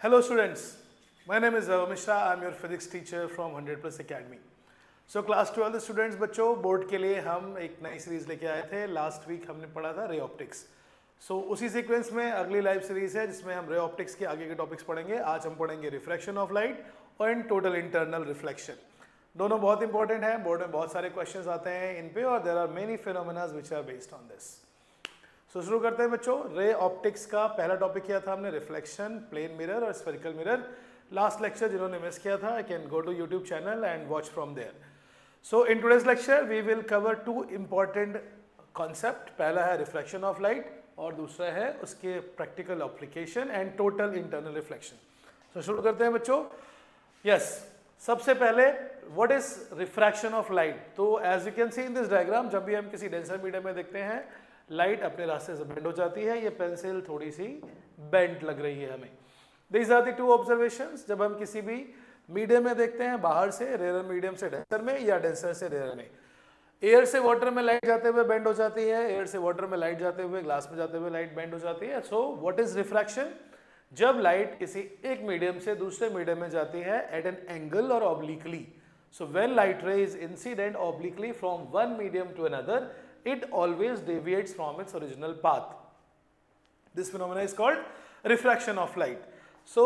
Hello students, my name is Mishra. I am your physics teacher from 100 Plus Academy. So class 12 students बच्चों board के लिए हम एक नई सीरीज लेके आए थे. लास्ट वीक हमने पढ़ा था रे ऑप्टिक्स. सो उसी सीक्वेंस में अगली लाइव सीरीज है जिसमें हम रे ऑप्टिक्स के आगे के टॉपिक्स पढ़ेंगे. आज हम पढ़ेंगे रिफ्रैक्शन ऑफ लाइट और इन टोटल इंटरनल रिफ्लेक्शन. दोनों बहुत इंपॉर्टेंट हैं. बोर्ड में बहुत सारे क्वेश्चंस आते हैं इन पे और there are many phenomena which are based on this. So शुरू करते हैं बच्चों. रे ऑप्टिक्स का पहला टॉपिक किया था हमने रिफ्लेक्शन, प्लेन मिरर और स्फेरिकल मिरर. लास्ट लेक्चर जिन्होंने मिस किया था, I can go to YouTube channel and watch from there. So in today's lecture we will cover two important concept. पहला है रिफ्लेक्शन ऑफ लाइट और दूसरा है उसके practical application and total internal reflection. So शुरू करते हैं बच्चों. यस, सबसे पहले what is refraction of light. तो as you can see in this diagram, जब भी हम किसी डेंसर मीडियम में देखते हैं लाइट अपने रास्ते से बेंड हो जाती है. ये पेंसिल थोड़ी सी बेंड लग रही है हमें. These are the two observations. जब हम किसी भी मीडियम में देखते हैं बाहर से, रेयर मीडियम से डेंसर में या डेंसर से रेयर में, एयर से वाटर में लाइट जाते हुए बेंड हो जाती है, एयर से वाटर में लाइट जाते हुए ग्लास में जाते हुए लाइट बेंड हो जाती है. So what is refraction? जब लाइट किसी एक मीडियम से दूसरे मीडियम में जाती है एट एन एंगल और obliquely. So when light ray is incident obliquely from one medium to another, it always deviates from its original path. This phenomena is called refraction of light. So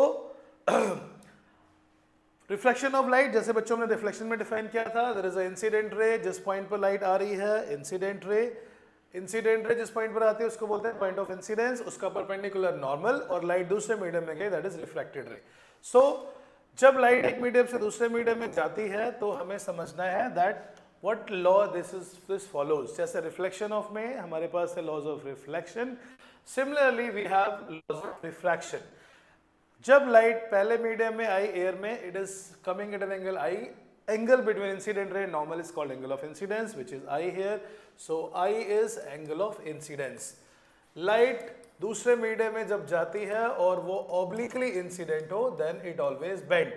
reflection of light, जैसे बच्चों ने reflection में define किया था, there is a incident ray. जिस point पर light आ रही है इंसिडेंट रे. इंसिडेंट रे जिस पॉइंट पर आती है उसको बोलते हैं पॉइंट ऑफ इंसिडेंस. उसका परपेंडिकुलर नॉर्मल और लाइट दूसरे मीडियम में गई, दैट इज रिफ्लेक्टेड रे. सो जब लाइट एक मीडियम से दूसरे मीडियम में जाती है तो हमें समझना है that what law this follows. जैसे रिफ्लेक्शन ऑफ में हमारे पास है laws of reflection, similarly we have laws of refraction. जब लाइट पहले मीडियम में आई एयर में, it is coming at an angle I. Angle between incident ray normal is called angle of incidence which is I here. So I is angle of incidence. Light दूसरे medium में जब जाती है और वो ऑब्लिकली इंसिडेंट हो, then it always bend.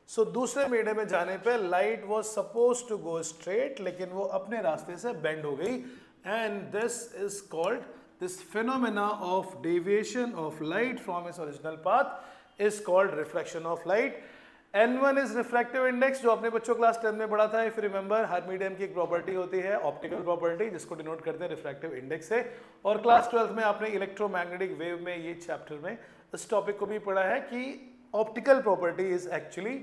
So दूसरे medium में जाने पे light was suppose to go straight, लेकिन वो अपने रास्ते से बेंड हो गई. And this is called, this phenomena of deviation of light from its original path is called reflection of light. N1 is refractive index, जो आपने बच्चों क्लास 10 में पढ़ा था. इफ यू रिमेंबर, हर मीडियम की एक प्रॉपर्टी होती है ऑप्टिकल प्रॉपर्टी, जिसको डिनोट करते हैं रिफ्रैक्टिव इंडेक्स से. और क्लास 12 में आपने इलेक्ट्रोमैग्नेटिक वेव में ये चैप्टर में इस टॉपिक को भी पढ़ा है कि optical property is actually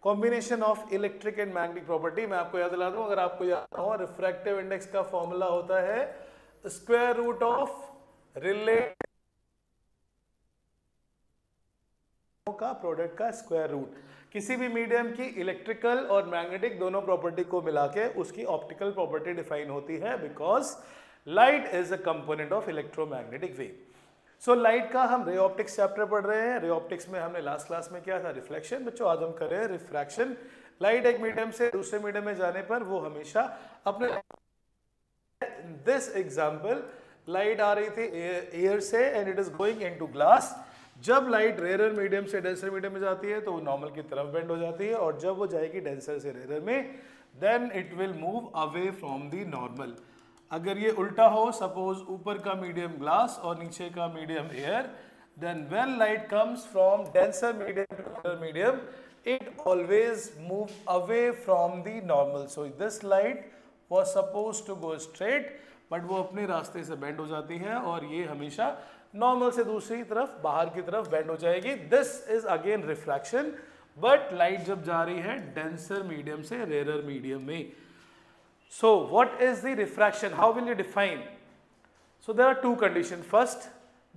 combination of electric and magnetic property. मैं आपको याद दिला दूं, अगर आपको याद हो, रिफ्रैक्टिव इंडेक्स का फॉर्मूला होता है स्क्वायर रूट ऑफ रिलेटिव का प्रोडक्ट का स्क्वायर रूट. किसी भी मीडियम की इलेक्ट्रिकल और मैग्नेटिक दोनों प्रॉपर्टी को मिला के उसकी ऑप्टिकल प्रॉपर्टी डिफाइन होती है, because light is a component of electromagnetic wave. So light का हम रे ऑप्टिक्स चैप्टर पढ़ रहे हैं. रे ऑप्टिक्स में हमने लास्ट क्लास में किया था रिफ्लेक्शन. बच्चों आज हम कर रहे हैं रिफ्रैक्शन. लाइट एक मीडियम से दूसरे मीडियम में जाने पर वो हमेशा अपने, दिस एग्जांपल लाइट आ रही थी एयर से and it is going into glass. जब लाइट रेयर मीडियम से डेंसर मीडियम में जाती है तो वो नॉर्मल की तरफ बेंड हो जाती है, और जब वो जाएगी डेंसर से रेयर में, then it will move away from the normal. अगर ये उल्टा हो, सपोज ऊपर का मीडियम ग्लास और नीचे का medium air, then when light comes from denser medium to rare medium, it always move away from the normal. So this light was suppose to go straight, but वो अपने रास्ते से bend हो जाती है और ये हमेशा नॉर्मल से दूसरी तरफ, बाहर की तरफ बेंड हो जाएगी. This is again refraction. But light जब जा रही है डेंसर मीडियम से रेयर मीडियम में. So what is the refraction? How will you define? So there are two conditions. First,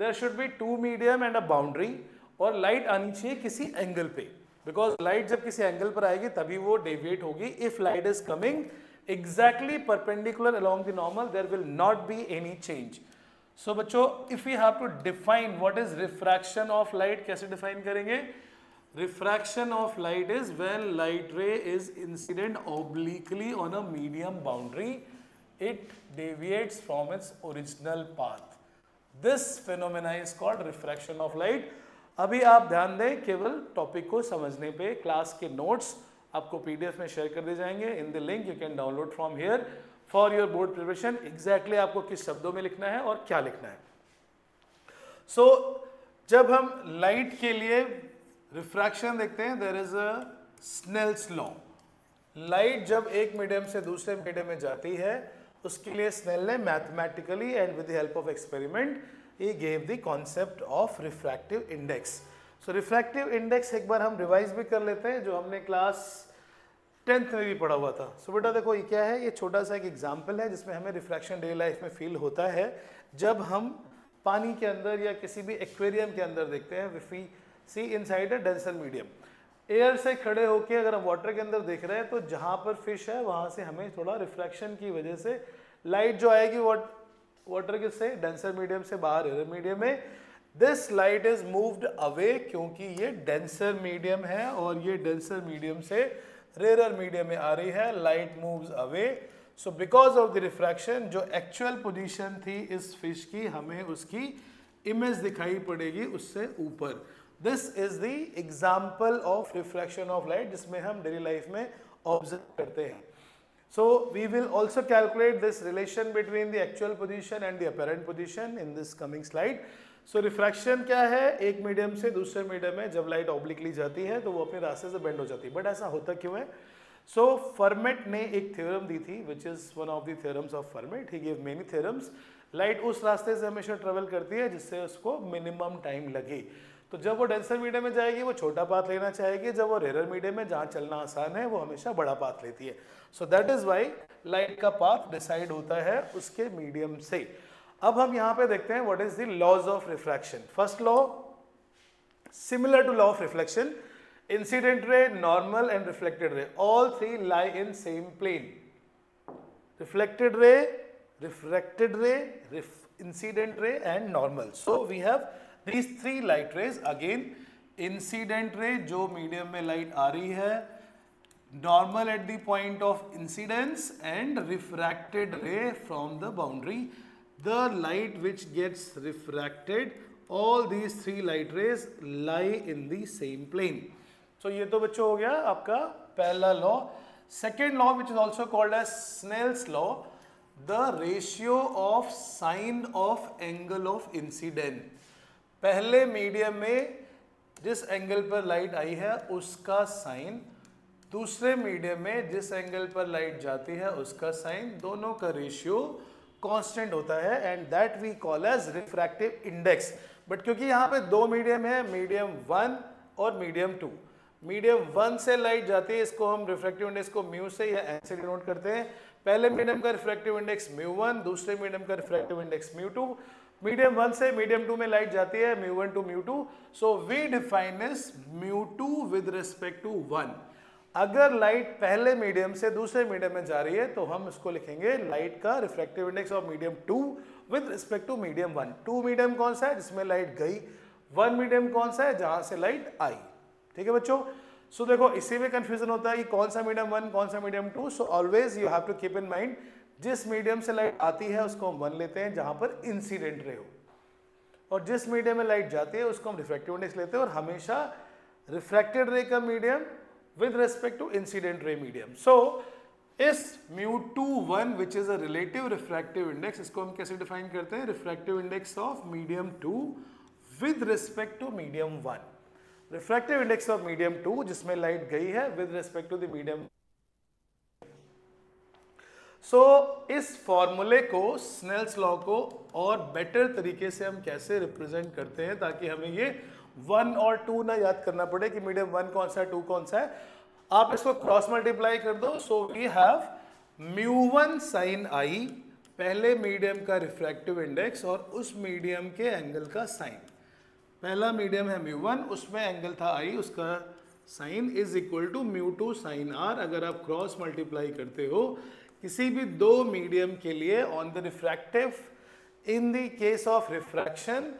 there should be two medium and a boundary, और light आनी चाहिए किसी एंगल पे, because light जब किसी angle पर आएगी तभी वो deviate होगी. If light is coming exactly perpendicular along the normal, there will not be any change. So बच्चों, if we have to define what is refraction of light, कैसे define करेंगे? Refraction of light is when light ray is incident obliquely on a medium boundary, it deviates from its original path. This phenomena is called refraction of light. अभी आप ध्यान दें, केवल topic को समझने पे क्लास के नोट्स आपको पीडीएफ में शेयर कर दिए जाएंगे in the link. You can download from here for your board preparation. Exactly आपको किस शब्दों में लिखना है और क्या लिखना है. सो जब हम लाइट के लिए रिफ्रैक्शन देखते हैं, there is a Snell's law. Light जब एक मीडियम से दूसरे मीडियम में जाती है, उसके लिए स्नेल ने mathematically and with the help of experiment he gave the concept of refractive index. So refractive index एक बार हम रिवाइज भी कर लेते हैं, जो हमने क्लास 10th में भी पढ़ा हुआ था। सो बेटा देखो ये क्या है, ये छोटा सा एक एग्जाम्पल है जिसमें हमें रिफ्रैक्शन डेली लाइफ में फील होता है जब हम पानी के अंदर या किसी भी एक्वेरियम के अंदर देखते हैं। We see inside a denser medium, air से खड़े होके अगर हम वाटर के अंदर देख रहे हैं तो जहां पर फिश है वहां से हमें थोड़ा रिफ्रैक्शन की वजह से लाइट जो आएगी वाटर के से डेंसर मीडियम से बाहर एयर मीडियम में, this light is moved away क्योंकि ये डेंसर मीडियम है और ये डेंसर मीडियम से रेयर मीडियम में आ रही है, light moves away. So because of the refraction जो एक्चुअल पोजीशन थी इस फिश की, हमें उसकी इमेज दिखाई पड़ेगी उससे ऊपर। This is the example of refraction of light जिसमें हम डेली लाइफ में ऑब्जर्व करते हैं। So we will also calculate this relation between the actual position and the apparent position in this coming slide. So refraction क्या है, एक medium से दूसरे मीडियम में जब लाइट ऑब्लिकली जाती है तो वो अपने रास्ते से बेंड हो जाती है। बट ऐसा होता क्यों है? So फर्मेट ने एक थ्योरम दी थी which is one of the theorems of Fermat. He gave many theorems. Light उस रास्ते से हमेशा ट्रेवल करती है जिससे उसको मिनिमम टाइम लगे। तो जब वो डेंसर मीडियम में जाएगी वो छोटा पाथ लेना चाहेगी, जब वो रेयर मीडियम में जहाँ चलना आसान है वो हमेशा बड़ा पाथ लेती है। So that is why light का पाथ डिसाइड होता है उसके मीडियम से। अब हम यहाँ पे देखते हैं what is the laws of refraction. First law, similar to law of reflection, incident ray, normal and reflected ray, all three lie in same plane. Reflected ray, refracted ray, incident ray and normal. So we have these three light rays. Again, incident ray जो medium में light आ रही है, normal at the point of incidence and refracted ray from the boundary. The light which gets refracted, all these three light rays lie in the same plane. So ये तो बच्चों हो गया आपका पहला law. Second law which is also called as Snell's law, the ratio of sine of angle of incident. पहले medium में जिस एंगल पर लाइट आई है उसका साइन, दूसरे मीडियम में जिस एंगल पर लाइट जाती है उसका साइन, दोनों का रेशियो कांस्टेंट होता है and that we call as refractive index. But क्योंकि यहाँ पे दो मीडियम है, मीडियम 1 और मीडियम 2, मीडियम 1 से लाइट जाती है, इसको हम रिफ्रैक्टिव इंडेक्स को म्यू से या एन से डिनोट करते हैं। पहले मीडियम का रिफ्रैक्टिव इंडेक्स μ1, दूसरे मीडियम का रिफ्रैक्टिव इंडेक्स μ2। मीडियम 1 से मीडियम 2 में लाइट जाती है μ1 to μ2, so we define is μ2 with respect to 1। अगर लाइट पहले मीडियम से दूसरे मीडियम में जा रही है तो हम इसको लिखेंगे लाइट का refractive index of medium 2 with respect to medium 1। 2 medium कौन सा है जिसमें लाइट गई, 1 मीडियम कौन सा है जहां से लाइट आई। ठीक है बच्चों, सो देखो इसी में कंफ्यूजन होता है कि कौन सा मीडियम 1 कौन सा medium 2। So always you have to keep in mind जिस मीडियम से लाइट आती है उसको हम 1 लेते हैं जहां पर इंसिडेंट रे हो, और जिस मीडियम में लाइट जाती है उसको हम रिफ्रैक्टिव इंडेक्स लेते हैं, और हमेशा रिफ्रैक्टेड रे का medium with respect to incident ray medium. So इस μ21 which is a relative refractive index, इसको हम कैसे डिफाइन करते हैं, refractive index of medium 2 with respect to medium 1। Refractive index of medium 2 जिसमें लाइट गई है with respect to the medium. So इस फॉर्मूले को, स्नेल्स लॉ को और बेटर तरीके से हम कैसे रिप्रेजेंट करते हैं ताकि हमें ये 1 और 2 ना याद करना पड़े कि मीडियम 1 कौन सा है 2 कौन सा है। आप इसको क्रॉस मल्टीप्लाई कर दो। So we have μ1 sin i, पहले मीडियम का रिफ्रैक्टिव इंडेक्स और उस मीडियम के एंगल का साइन। पहला मीडियम है μ1, उसमें एंगल था i, उसका sine is equal to μ2 sin r। अगर आप क्रॉस मल्टीप्लाई करते हो किसी भी दो मीडियम के लिए on the refractive, in the case of refraction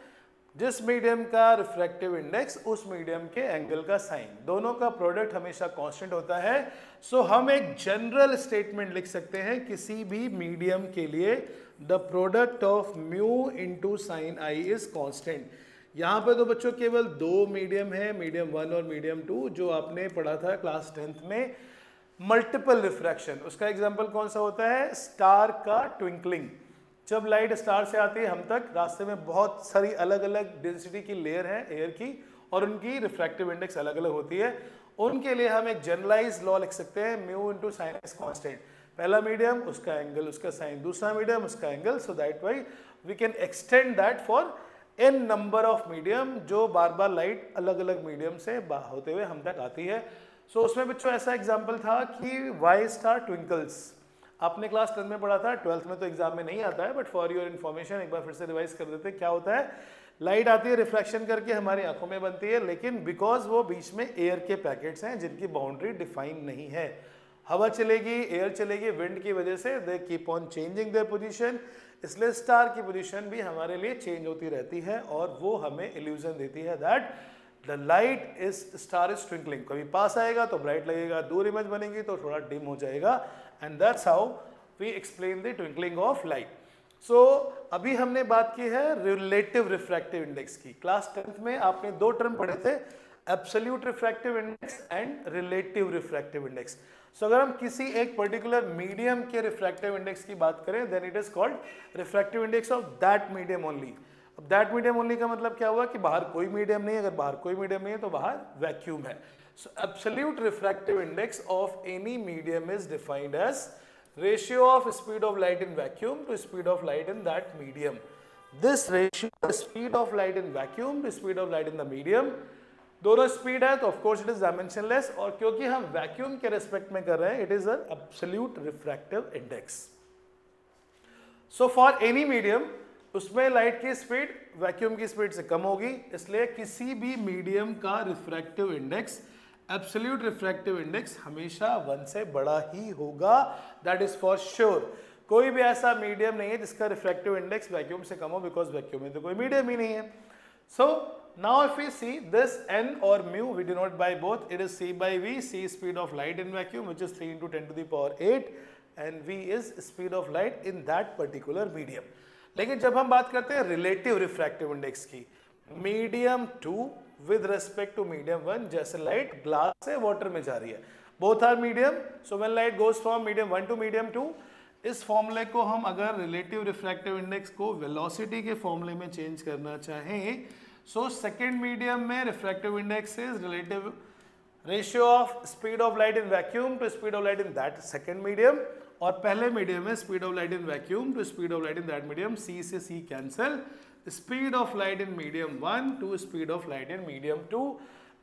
जिस मीडियम का रिफ्रैक्टिव इंडेक्स उस मीडियम के एंगल का साइन, दोनों का प्रोडक्ट हमेशा कांस्टेंट होता है। सो हम एक जनरल स्टेटमेंट लिख सकते हैं किसी भी मीडियम के लिए, the product of mu into sine I is constant. यहाँ पे तो बच्चों केवल दो मीडियम है, मीडियम 1 और मीडियम 2, जो आपने पढ़ा था क्लास 10th में मल्टीपल रिफ्रैक्शन। उसका एग्जांपल कौन सा होता है, स्टार का ट्विंकलिंग। जब लाइट स्टार से आती है हम तक, रास्ते में बहुत सारी अलग अलग डेंसिटी की लेयर है एयर की, और उनकी रिफ्रैक्टिव इंडेक्स अलग अलग होती है। उनके लिए हम एक जनरलाइज लॉ लिख सकते हैं, mu into sine x constant. पहला मीडियम उसका एंगल उसका साइन, दूसरा मीडियम उसका angle, so that why we can extend that for n number of medium जो बार बार लाइट अलग अलग मीडियम से होते हुए हम तक आती है। सो उसमें बच्चों ऐसा एग्जाम्पल था कि वाई स्टार ट्विंकल्स, आपने क्लास 10 में पढ़ा था, 12th में तो एग्जाम में नहीं आता है, बट फॉर योर इन्फॉर्मेशन एक बार फिर से रिवाइज कर देते हैं। क्या होता है, लाइट आती है, रिफ्रैक्शन करके हमारी आंखों में बनती है, लेकिन बिकॉज वो बीच में एयर के पैकेट्स हैं जिनकी बाउंड्री डिफाइन नहीं है, हवा चलेगी, एयर चलेगी, विंड की वजह से they keep on changing their position, इसलिए स्टार की पोजीशन भी हमारे लिए चेंज होती रहती है और वो हमें इल्यूजन देती है that the light is star is twinkling. कभी पास आएगा तो ब्राइट लगेगा, दूर इमेज बनेगी तो थोड़ा डिम हो जाएगा, and that's how we explain the twinkling of light. So अभी हमने बात की है रिलेटिव रिफ्रैक्टिव इंडेक्स की। क्लास 10th में आपने दो टर्म पढ़े थे, absolute refractive index and relative refractive index. So अगर हम किसी एक पर्टिकुलर मीडियम के रिफ्रैक्टिव इंडेक्स की बात करें, then it is called refractive index of that medium only. अब दैट मीडियम ओनली का मतलब क्या हुआ कि बाहर कोई मीडियम नहीं है, अगर बाहर कोई मीडियम नहीं है तो बाहर वैक्यूम है। So absolute refractive index of any medium is defined as ratio of speed of light in vacuum to speed of light in that medium. This ratio, the speed of light in vacuum to speed of light in the medium, दोनों speed है तो of course it is dimensionless, और क्योंकि हम vacuum के respect में कर रहे हैं, it is an absolute refractive index. So for any medium उसमें लाइट की स्पीड वैक्यूम की स्पीड से कम होगी, इसलिए किसी भी मीडियम का refractive index, absolute refractive index हमेशा 1 से बड़ा ही होगा, दैट इज फॉर श्योर। कोई भी ऐसा मीडियम नहीं है जिसका रिफ्रैक्टिव इंडेक्स वैक्यूम से कम हो, बिकॉज वैक्यूम में तो कोई मीडियम ही नहीं है। So now if we see this n और mu, we denote by both, it is c by v, c is speed of light in vacuum which is 3 into 10 to the power 8 and v is speed of light in that particular medium। लेकिन जब हम बात करते हैं relative refractive index की, medium 2 with respect to medium 1, जैसे light glass से water में जा रही है, both are medium, so when light goes from medium 1 to medium 2, इस फॉर्मूले को हम अगर रिलेटिव रिफ्रैक्टिव इंडेक्स को वेलोसिटी के फॉर्मूले में चेंज करना चाहें, सो सेकेंड मीडियम में refractive index is relative ratio of speed of light in vacuum to speed of light in that second medium, और पहले मीडियम में speed of light in vacuum to speed of light in that medium, C से C cancel, speed of light in medium 1 to speed of light in medium 2,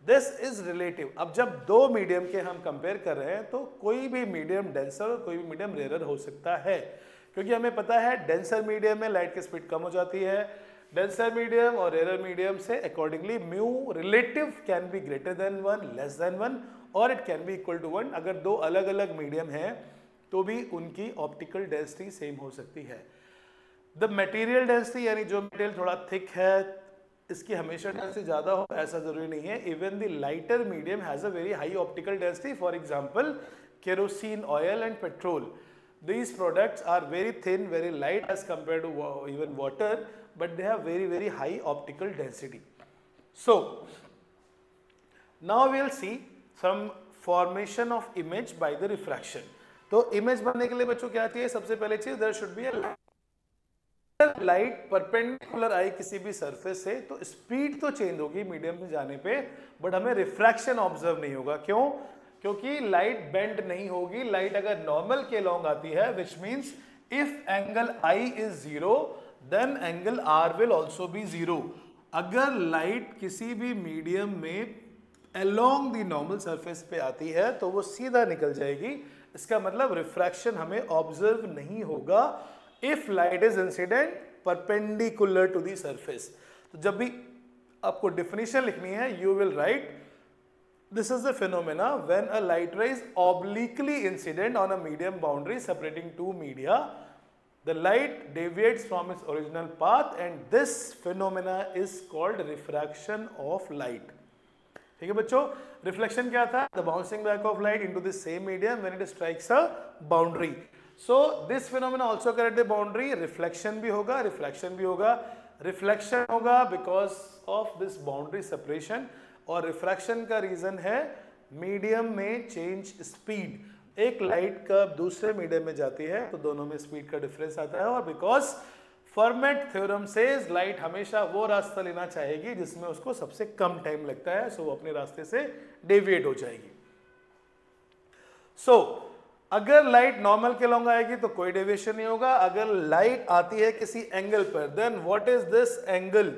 this is relative. अब जब दो medium के हम compare कर रहे हैं तो कोई भी मीडियम डेंसर और कोई भी मीडियम रेयर हो सकता है, क्योंकि हमें पता है डेंसर मीडियम में लाइट की स्पीड कम हो जाती है, डेंसर मीडियम और रेयर मीडियम से accordingly mu relative can be greater than 1, less than 1, और it can be equal to 1। अगर दो अलग अलग मीडियम हैं तो भी उनकी ऑप्टिकल डेंसिटी सेम हो सकती है। द मटेरियल डेंसिटी, यानी जो मटेरियल थोड़ा थिक है इसकी हमेशा डेंसिटी ज्यादा हो ऐसा जरूरी नहीं है। Even the lighter medium has a very high optical density, for example kerosene oil and petrol, these products are very thin, very light as compared to even water, but they have very very high optical density. So now we will see some formation of image by the refraction. तो image बनने के लिए बच्चों क्या चाहिए, सबसे पहले चीज there should be a light perpendicular आई किसी भी सरफेस से, तो स्पीड तो चेंज होगी मीडियम में जाने पे, बट हमें रिफ्रैक्शन ऑब्जर्व नहीं होगा। क्यों? क्योंकि लाइट बेंड नहीं होगी। लाइट अगर नॉर्मल के लॉन्ग आती है, which means if angle I is 0 then angle R will also be 0। अगर लाइट किसी भी मीडियम में अलोंग द नॉर्मल सरफेस पे आती है तो वो सीधा निकल जाएगी, इसका मतलब रिफ्रैक्शन हमें ऑब्जर्व नहीं होगा if light is incident perpendicular to the surface. तो जब भी आपको डेफिनेशन लिखनी है, you will write this is the phenomena when a light ray is obliquely incident on a medium boundary separating two media, the light deviates from its original path and this phenomena is called refraction of light। ठीक है बच्चों, reflection क्या था? the bouncing back of light into the same medium when it strikes a boundary। so this phenomena also correct the boundary, reflection भी होगा, refraction भी होगा। reflection होगा because of this boundary separation, और रिफ्रैक्शन का reason है medium में change speed. एक लाइट कब दूसरे मीडियम में जाती है तो दोनों में स्पीड का डिफरेंस आता है, और because format theorem says light हमेशा वो रास्ता लेना चाहेगी जिसमें उसको सबसे कम टाइम लगता है, सो वो अपने रास्ते से डेविएट हो जाएगी। सो अगर लाइट नॉर्मल के लॉन्ग आएगी तो कोई डेविएशन नहीं होगा। अगर लाइट आती है किसी एंगल पर, then what is this angle?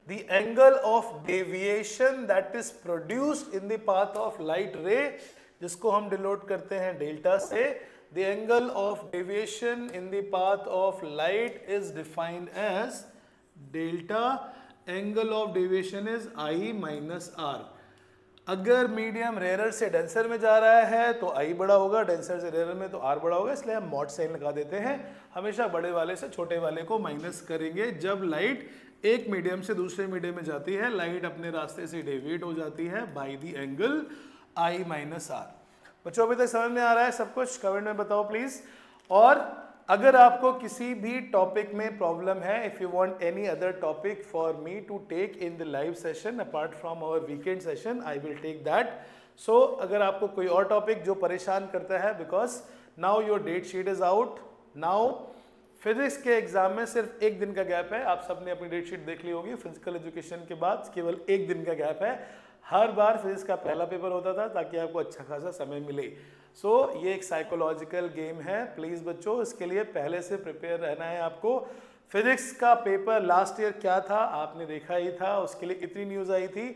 The angle of deviation that is produced in the path of light ray, जिसको हम डिनोट करते हैं डेल्टा से। The angle of deviation in the path of light is defined as delta. Angle of deviation is I minus R। अगर मीडियम रेयर से denser में जा रहा है तो I बड़ा होगा, डेंसर से रेयर में तो R बड़ा होगा, इसलिए हम मॉड साइन लगा देते हैं। हमेशा बड़े वाले से छोटे वाले को माइनस करेंगे। जब लाइट एक मीडियम से दूसरे मीडियम में जाती है, लाइट अपने रास्ते से डेविएट हो जाती है by the angle I minus R। बच्चों अभी तक समझ में आ रहा है सब कुछ? कमेंट में बताओ प्लीज। और अगर आपको किसी भी टॉपिक में प्रॉब्लम है, if you want any other topic for me to take in the live session apart from our weekend session, I will take that. So अगर आपको कोई और टॉपिक जो परेशान करता है, because now your date sheet is out, now physics के exam में सिर्फ एक दिन का गैप है। आप सबने अपनी डेट शीट देख ली होगी, फिजिकल एजुकेशन के बाद केवल एक दिन का गैप है। हर बार फिजिक्स का पहला पेपर होता था ताकि आपको अच्छा खासा समय मिले। सो ये एक साइकोलॉजिकल गेम है, प्लीज बच्चों इसके लिए पहले से प्रिपेयर रहना है आपको। फिजिक्स का पेपर लास्ट ईयर क्या था आपने देखा ही था, उसके लिए कितनी न्यूज आई थी।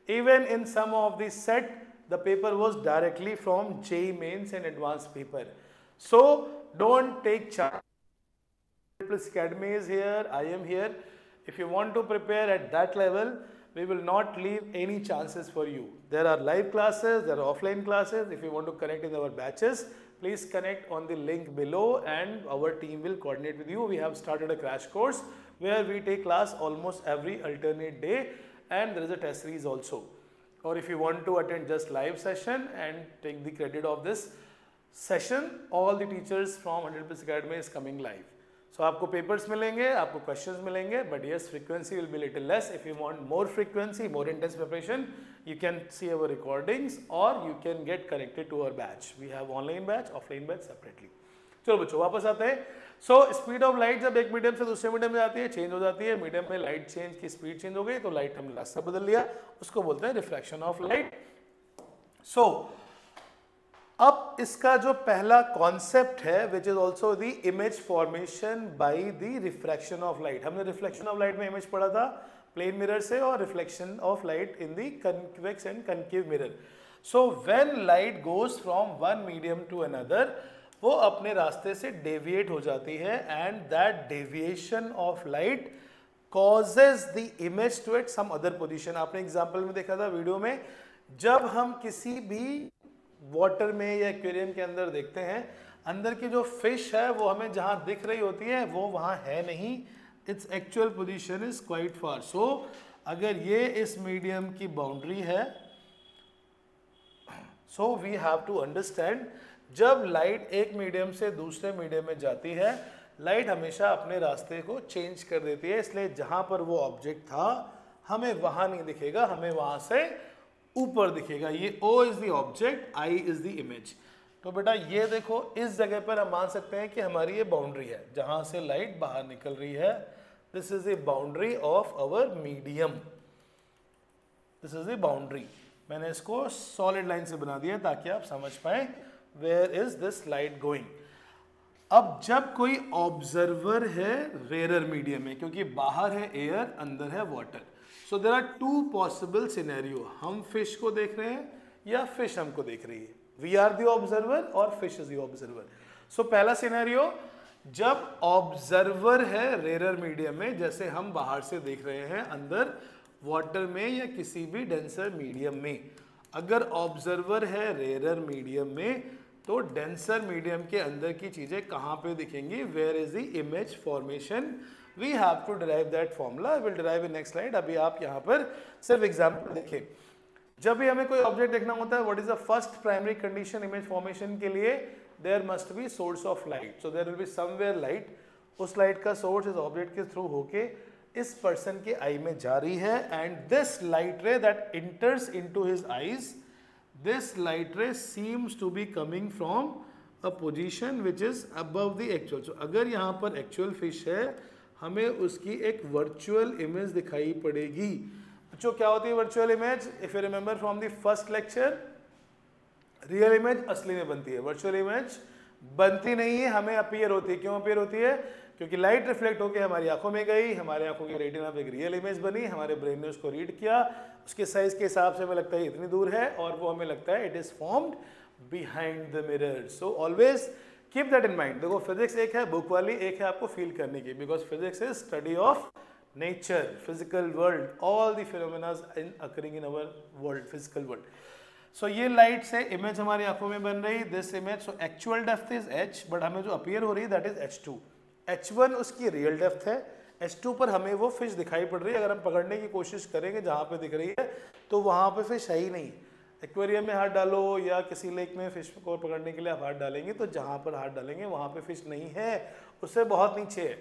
Even in some of the set the paper was directly from JEE mains and advanced paper. So don't take chance, Academy is here, I am here. If you want to prepare at that level, we will not leave any chances for you. There are live classes, there are offline classes. If you want to connect in our batches, please connect on the link below and our team will coordinate with you. We have started a crash course where we take class almost every alternate day and there is a test series also. Or if you want to attend just live session and take the credit of this session, all the teachers from 100+ Academy is coming live. So आपको papers मिलेंगे, आपको questions मिलेंगे, but yes frequency will be little less. If you want more frequency, more intense preparation, you can see our recordings और you can get connected to our batch. We have online batch, offline batch separately. चलो बच्चों वापस आते हैं। So speed of light जब एक medium से दूसरे मीडियम में जाती है, चेंज हो जाती है। मीडियम में लाइट चेंज की स्पीड चेंज हो गई तो लाइट हमने रास्ता बदल लिया, उसको बोलते हैं रिफ्रैक्शन ऑफ लाइट। सो अब इसका जो पहला कॉन्सेप्ट है which is also the image formation by the refraction of light. हमने रिफ्लेक्शन ऑफ लाइट में इमेज पढ़ा था प्लेन मिरर से, और reflection of light in the convex and concave mirror. So when light goes from one medium to another, वो अपने रास्ते से डेविएट हो जाती है and that deviation of light causes the image to at some other position. आपने example में देखा था वीडियो में, जब हम किसी भी वाटर में या एक्वेरियम के अंदर देखते हैं, अंदर की जो फिश है वो हमें जहां दिख रही होती है वो वहां है नहीं, its actual position is quite far. So अगर ये इस मीडियम की बाउंड्री है, so we have to understand जब लाइट एक मीडियम से दूसरे मीडियम में जाती है, लाइट हमेशा अपने रास्ते को चेंज कर देती है। इसलिए जहां पर वो ऑब्जेक्ट था हमें वहां नहीं दिखेगा, हमें वहां से ऊपर दिखेगा। ये O is the object, I is the image. तो बेटा ये देखो, इस जगह पर हम मान सकते हैं कि हमारी ये बाउंड्री है जहां से लाइट बाहर निकल रही है। This is the boundary of our medium, this is the boundary. मैंने इसको सॉलिड लाइन से बना दिया ताकि आप समझ पाए where is this light going. अब जब कोई ऑब्जर्वर है रेयर मीडियम में, क्योंकि बाहर है एयर, अंदर है water, so there are two possible scenario. हम फिश को देख रहे हैं या फिश हमको देख रही है। वी आर द ऑब्जर्वर और फिश इज द ऑब्जर्वर। सो पहला सिनेरियो, जब ऑब्जर्वर है रेयर मीडियम में, जैसे हम बाहर से देख रहे हैं, अंदर वाटर में या किसी भी डेंसर मीडियम में। अगर ऑब्जर्वर है रेयर मीडियम में तो डेंसर मीडियम के अंदर की चीजें कहाँ पे दिखेंगी, where is the image formation. We have to derive that formula. I will derive in next slide. अभी आप यहाँ पर सिर्फ एग्जाम्पल देखें। जब भी हमें कोई ऑब्जेक्ट देखना होता है, what is the first primary condition image formation के लिए? There must be source of light. So there will be somewhere light. उस लाइट का सोर्स इस ऑब्जेक्ट के थ्रू होके इस पर्सन के आई में जा रही है, and this light ray that enters into his eyes, this light ray seems to be coming from a position which is above the actual. So अगर यहाँ पर एक्चुअल फिश है, हमें उसकी एक वर्चुअल इमेज दिखाई पड़ेगी। बच्चों क्या होती है virtual image? If you remember from the first lecture, real image असली में बनती है, वर्चुअल इमेज बनती नहीं है, हमें अपीयर होती है। क्यों अपीयर होती है? क्योंकि लाइट रिफ्लेक्ट होकर हमारी आंखों में गई, हमारे आंखों की रेटिना पे एक रियल इमेज बनी, हमारे ब्रेन ने उसको रीड किया, उसके साइज के हिसाब से हमें लगता है इतनी दूर है, और वो हमें लगता है it is formed behind the mirror. So always keep that in mind. देखो फिजिक्स एक है बुक वाली, एक है आपको फील करने की, because physics is study of nature, physical world, all the phenomena in occurring in our world, physical world. So ये लाइट से इमेज हमारी आंखों में बन रही, this image, so actual depth is h, but हमें जो अपीयर हो रही है दैट इज h2। h1 उसकी रियल डेप्थ है, h2 पर हमें वो फिश दिखाई पड़ रही है। अगर हम पकड़ने की कोशिश करेंगे जहाँ पे दिख रही है तो वहाँ पे फिश है ही नहीं। एक्वेरियम में हाथ डालो या किसी लेक में फिश को पकड़ने के लिए आप हाथ डालेंगे तो जहाँ पर हाथ डालेंगे वहाँ पे फिश नहीं है, उससे बहुत नीचे है।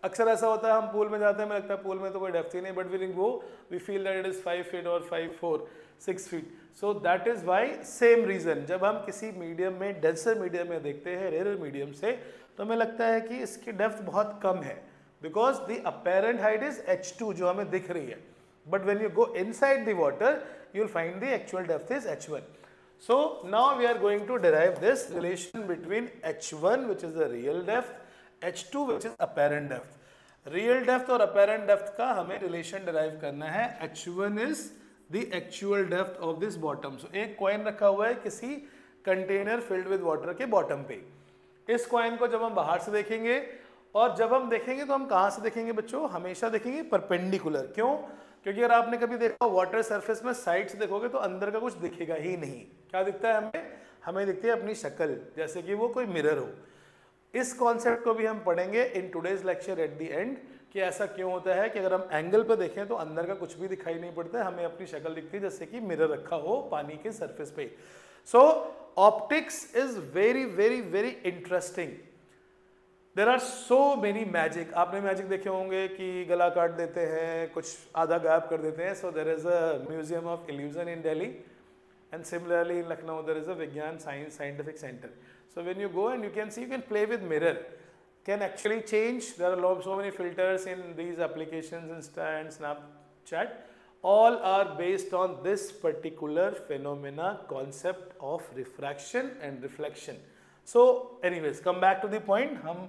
अक्सर ऐसा होता है हम पूल में जाते हैं, हमें लगता है पूल में तो कोई डेप्थ ही नहीं, but we go we feel that it is 5 feet और 5, 4, 6 feet. So that is why, same reason, जब हम किसी मीडियम में, डेंसर मीडियम में देखते हैं रेयर मीडियम से, तो हमें लगता है कि इसकी डेप्थ बहुत कम है, because the apparent height is h2 जो हमें दिख रही है, but when you go inside the water you will find the actual depth is h1. So now we are going to derive this relation between h1 which is the real depth, h2 which is apparent depth. Real depth और apparent depth का हमें relation derive करना है। h1 is the actual depth of this bottom. So एक coin रखा हुआ है किसी कंटेनर फिल्ड विद वाटर के बॉटम पे। इस कॉइन को जब हम बाहर से देखेंगे, और जब हम देखेंगे तो हम कहाँ से देखेंगे बच्चों? हमेशा देखेंगे परपेंडिकुलर। क्यों? क्योंकि अगर आपने कभी देखा वाटर सरफेस में साइड से देखोगे तो अंदर का कुछ दिखेगा ही नहीं। क्या दिखता है हमें? हमें दिखती है अपनी शक्ल, जैसे कि वो कोई मिरर हो। इस कॉन्सेप्ट को भी हम पढ़ेंगे इन today's lecture at the end, कि ऐसा क्यों होता है कि अगर हम एंगल पर देखें तो अंदर का कुछ भी दिखाई नहीं पड़ता है, हमें अपनी शक्ल दिखती है जैसे कि मिरर रखा हो पानी के सरफेस पे। So optics is very very very interesting. There are so many magic. आपने मैजिक देखे होंगे कि गला काट देते हैं, कुछ आधा गायब कर देते हैं। So there is a museum of illusion in Delhi, and similarly in Lucknow there is a Vigyan Science Scientific Center. So when you go and you can see, you can play with mirror, can actually change. There are so many filters in these applications, Insta and Snapchat. All are based on this particular phenomena concept of refraction and reflection. So anyways, come back to the point. हम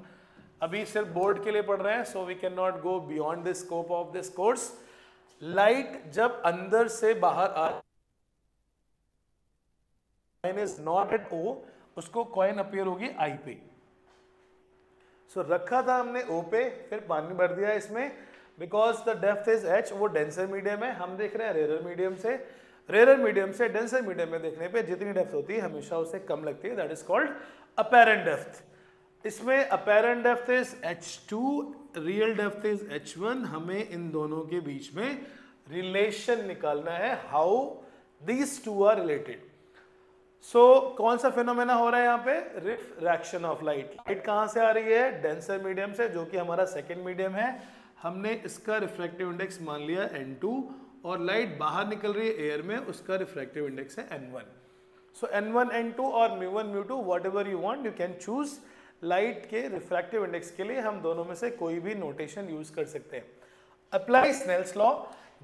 अभी सिर्फ board के लिए पढ़ रहे हैं, so we cannot go beyond the scope of this course. Light जब अंदर से बाहर आ is not at O, उसको कॉइन अपीयर होगी I पे। सो रखा था हमने O पे, फिर पानी भर दिया इसमें, because the depth is h, वो डेंसर मीडियम है, हम देख रहे हैं रेयर मीडियम से। रेयर मीडियम से डेंसर मीडियम में देखने पे जितनी डेप्थ होती है हमेशा उससे कम लगती है, that is called apparent depth. इसमें apparent depth is h2, real depth is h1। हमें इन दोनों के बीच में रिलेशन निकालना है, how these two are related. So कौन सा फिनोमेना हो रहा है यहाँ पे? Refraction of light. लाइट कहाँ से आ रही है? डेंसर मीडियम से, जो कि हमारा सेकेंड मीडियम है। हमने इसका रिफ्रैक्टिव इंडेक्स मान लिया n2, और लाइट बाहर निकल रही है एयर में, उसका रिफ्रैक्टिव इंडेक्स है n1। सो n1 n2 और μ1 μ2 whatever you want, you can choose. Light के रिफ्रैक्टिव इंडेक्स के लिए हम दोनों में से कोई भी नोटेशन यूज कर सकते हैं। अप्लाई स्नेल्स लॉ,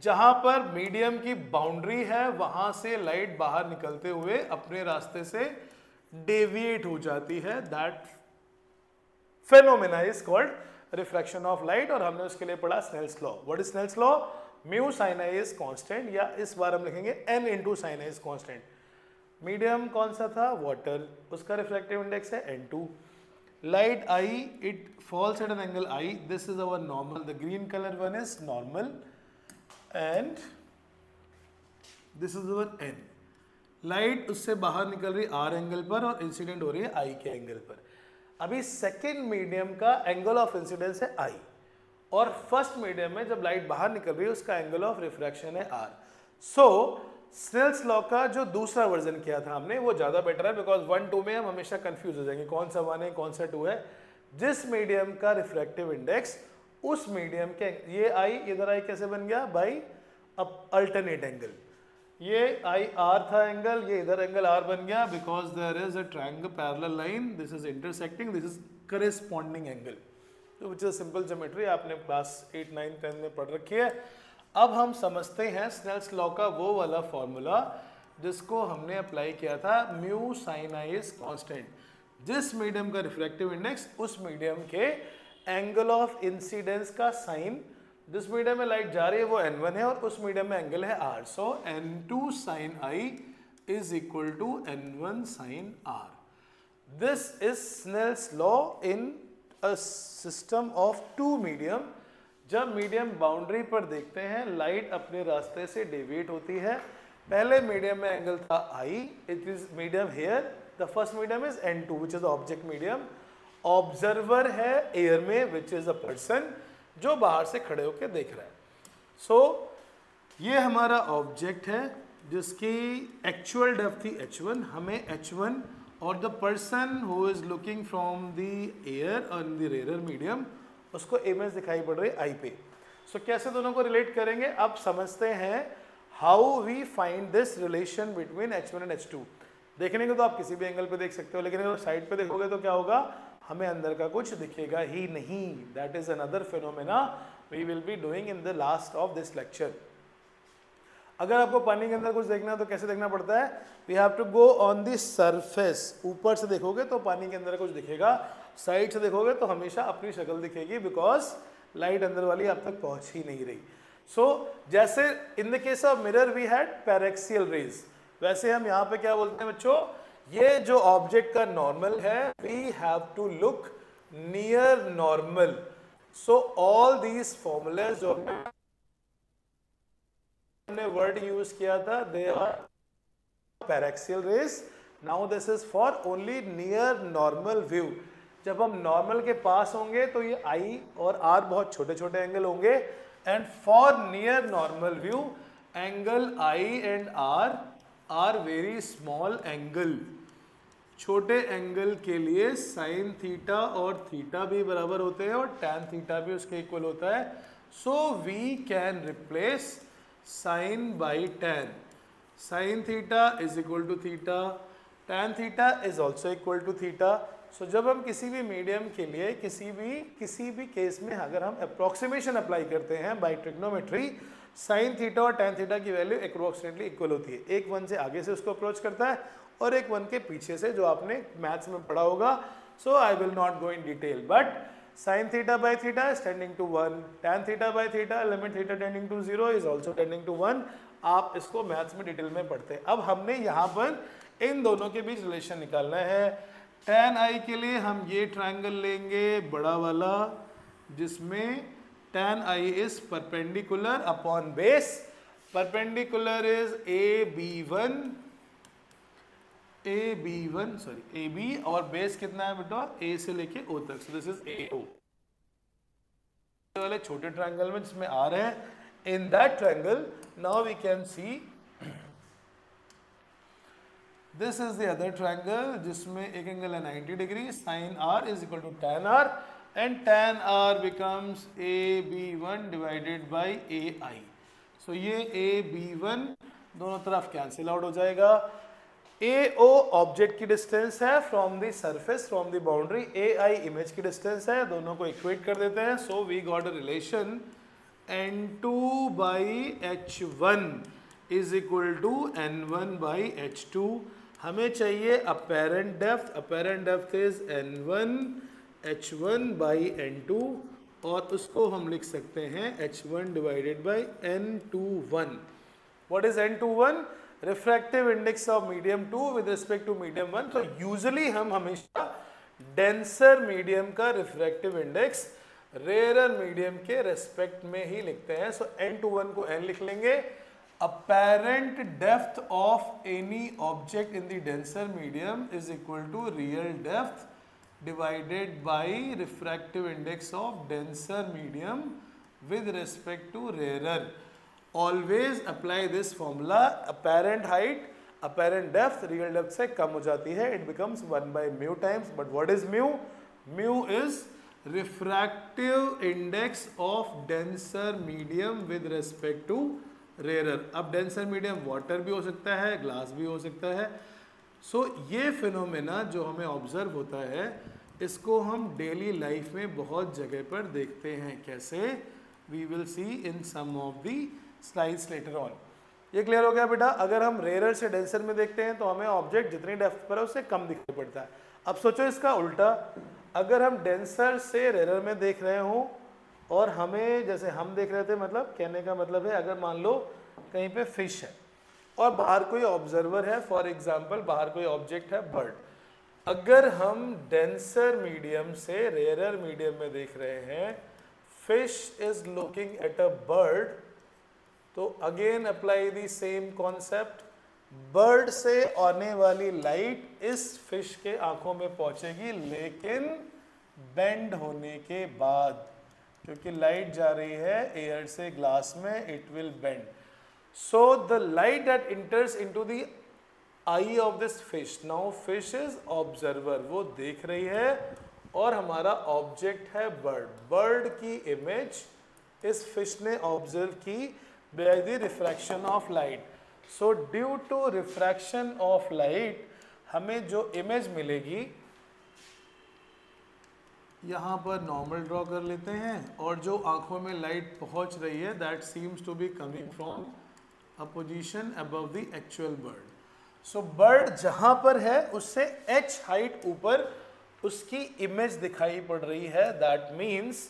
जहां पर मीडियम की बाउंड्री है वहां से लाइट बाहर निकलते हुए अपने रास्ते से डेविएट हो जाती है, that phenomena is called refraction of light. और हमने उसके लिए पढ़ा Snell's law. What is Snell's law? Mu sine I is constant, या इस बार हम लिखेंगे n into sine I is constant. Medium कौन सा था? वाटर, उसका रिफ्रैक्टिव इंडेक्स है n2। लाइट आई, it falls at an angle I, this is our normal, the green colour one is normal and this is our n. Light उससे बाहर निकल रही R एंगल पर और इंसिडेंट हो रही है I के एंगल पर। अभी सेकेंड मीडियम का एंगल ऑफ इंसिडेंस है I, और फर्स्ट मीडियम में जब लाइट बाहर निकल रही है उसका एंगल ऑफ रिफ्रैक्शन है R। सो स्नेल्स लॉ का जो दूसरा वर्जन किया था हमने वो ज्यादा बेटर है, बिकॉज 1 2 में हम हमेशा कंफ्यूज हो जाएंगे कौन सा 1 है कौन सा 2 है। जिस मीडियम का रिफ्रैक्टिव इंडेक्स, उस मीडियम के, ये आई इधर आई कैसे बन गया? By alternate angle. ये आई आर था एंगल, ये इधर एंगल आर बन गया, because there is a triangle parallel line, this is intersecting, this is corresponding angle. Which is simple geometry, आपने क्लास 8, 9, 10 में पढ़ रखी है। अब हम समझते हैं स्नेल्स लॉ का वो वाला फॉर्मूला जिसको हमने अप्लाई किया था, mu sine I is constant. जिस मीडियम का रिफ्रैक्टिव इंडेक्स, उस मीडियम के एंगल ऑफ इंसिडेंस का साइन, जिस मीडियम में लाइट जा रही है वो n1 है और उस मीडियम में एंगल है r, so n2 sine i is equal to n1 sine r। This is Snell's law in a system of two medium. जब मीडियम बाउंड्री पर देखते हैं, लाइट अपने रास्ते से डेविएट होती है। पहले मीडियम में एंगल था I, it is medium here, the first medium is n2 which is object medium. Observer है एयर में विच इज अ पर्सन जो बाहर से खड़े होकर देख रहा है। सो ये हमारा ऑब्जेक्ट है जिसकी एक्चुअल डेप्थ थी h1, हमें h1 और the person who is looking from the air on the rare medium, उसको इमेज दिखाई पड़ रही है आई पे। सो कैसे दोनों को रिलेट करेंगे, अब समझते हैं how we find this relation between h1 and h2। देखने को तो आप किसी भी एंगल पे देख सकते हो, लेकिन अगर साइड पे देखोगे तो क्या होगा, हमें अंदर का कुछ दिखेगा ही नहीं। That is another phenomena we will be doing in the last of this lecture. अगर आपको पानी के अंदर कुछ देखना है तो कैसे देखना पड़ता है, we have to go on the surface. ऊपर से देखोगे तो पानी के अंदर कुछ दिखेगा, साइड से देखोगे तो हमेशा अपनी शक्ल दिखेगी, बिकॉज लाइट अंदर वाली अब तक पहुंच ही नहीं रही। सो जैसे in the case of mirror we had paraxial rays, वैसे हम यहाँ पे क्या बोलते हैं बच्चों, ये जो ऑब्जेक्ट का नॉर्मल है, we have to look near normal. So all these formulas जो हमने वर्ड यूज किया था, they are paraxial rays. Now this is for only near normal view. जब हम नॉर्मल के पास होंगे तो ये I और R बहुत छोटे छोटे एंगल होंगे, and for near normal view angle I and R are very small angle. छोटे एंगल के लिए साइन थीटा और थीटा भी बराबर होते हैं और टैन थीटा भी उसके इक्वल होता है। So we can replace sine by tan. Sine theta is equal to theta, tan theta is also equal to theta. So जब हम किसी भी मीडियम के लिए किसी भी केस में अगर हम अप्रोक्सीमेशन अप्लाई करते हैं बाय ट्रिग्नोमेट्री, साइन थीटा और टैन थीटा की वैल्यू अप्रोक्सीमेटली इक्वल होती है। एक 1 से आगे से उसको अप्रोच करता है और एक 1 के पीछे से, जो आपने मैथ्स में पढ़ा होगा। So I will not go in detail, but sine theta by theta is tending to 1, tan theta by theta limit theta tending to 0 is also tending to 1। आप इसको मैथ्स में डिटेल में पढ़ते हैं। अब हमने यहाँ पर इन दोनों के बीच रिलेशन निकालना है। tan i के लिए हम ये ट्रायंगल लेंगे बड़ा वाला, जिसमें tan i is perpendicular upon base. Perpendicular is AB और बेस कितना है बेटा, A से लेके O तक। सो दिस इज AO वाले छोटे ट्रायंगल में जिसमें R है। In that triangle now we can see this is the other triangle जिसमें एक एंगल है 90 degree, sine R is equal to tan R and tan R becomes AB1 divided by AI। So ये AB1 दोनों तरफ cancel out हो जाएगा। AO object की डिस्टेंस है from the surface, from the boundary, AI image की distance है, दोनों को इक्वेट कर देते हैं। So we got a relation N2 by H1 is equal to N1 by H2। हमें चाहिए apparent depth is N1 H1 by N2, और उसको हम लिख सकते हैं H1 divided by N21। What is N21? Refractive index of medium 2 with respect to medium 1। तो usually हम हमेशा डेंसर मीडियम का रिफ्रैक्टिव इंडेक्स रेयरर मीडियम के रेस्पेक्ट में ही लिखते हैं। सो N21 को N लिख लेंगे। Apparent depth of any object in the denser medium is equal to real depth divided by refractive index of denser medium with respect to rarer. Always apply this formula. Apparent height, apparent depth, real depth से कम हो जाती है, it becomes 1 by mu times. But what is mu? Mu is refractive index of denser medium with respect to rarer. अब denser medium water भी हो सकता है, glass भी हो सकता है। सो ये फिनोमेना जो हमें ऑब्जर्व होता है, इसको हम डेली लाइफ में बहुत जगह पर देखते हैं। कैसे? We will see in some of the slides later on. ये क्लियर हो गया बेटा? अगर हम रेयर से डेंसर में देखते हैं तो हमें ऑब्जेक्ट जितनी डेप्थ पर है उससे कम दिखाई पड़ता है। अब सोचो इसका उल्टा, अगर हम डेंसर से रेयर में देख रहे हो और हमें, जैसे हम देख रहे थे, मतलब कहने का मतलब है अगर मान लो कहीं पे फिश है और बाहर कोई ऑब्जर्वर है, फॉर एग्जाम्पल बाहर कोई ऑब्जेक्ट है बर्ड, अगर हम डेंसर मीडियम से रेयर मीडियम में देख रहे हैं, fish is looking at a bird, तो again apply the same concept. Bird से आने वाली लाइट इस फिश के आंखों में पहुंचेगी, लेकिन बेंड होने के बाद, क्योंकि लाइट जा रही है एयर से ग्लास में, it will bend. So the light that enters into the eye of this fish, now fish is observer, वो देख रही है और हमारा ऑब्जेक्ट है बर्ड। बर्ड की इमेज इस फिश ने ऑब्जर्व की by the refraction of light. So due to refraction of light हमें जो इमेज मिलेगी, यहाँ पर नॉर्मल ड्रॉ कर लेते हैं, और जो आंखों में लाइट पहुँच रही है that seems to be coming from a position above the actual bird. So bird जहाँ पर है उससे h हाइट ऊपर उसकी इमेज दिखाई पड़ रही है, that means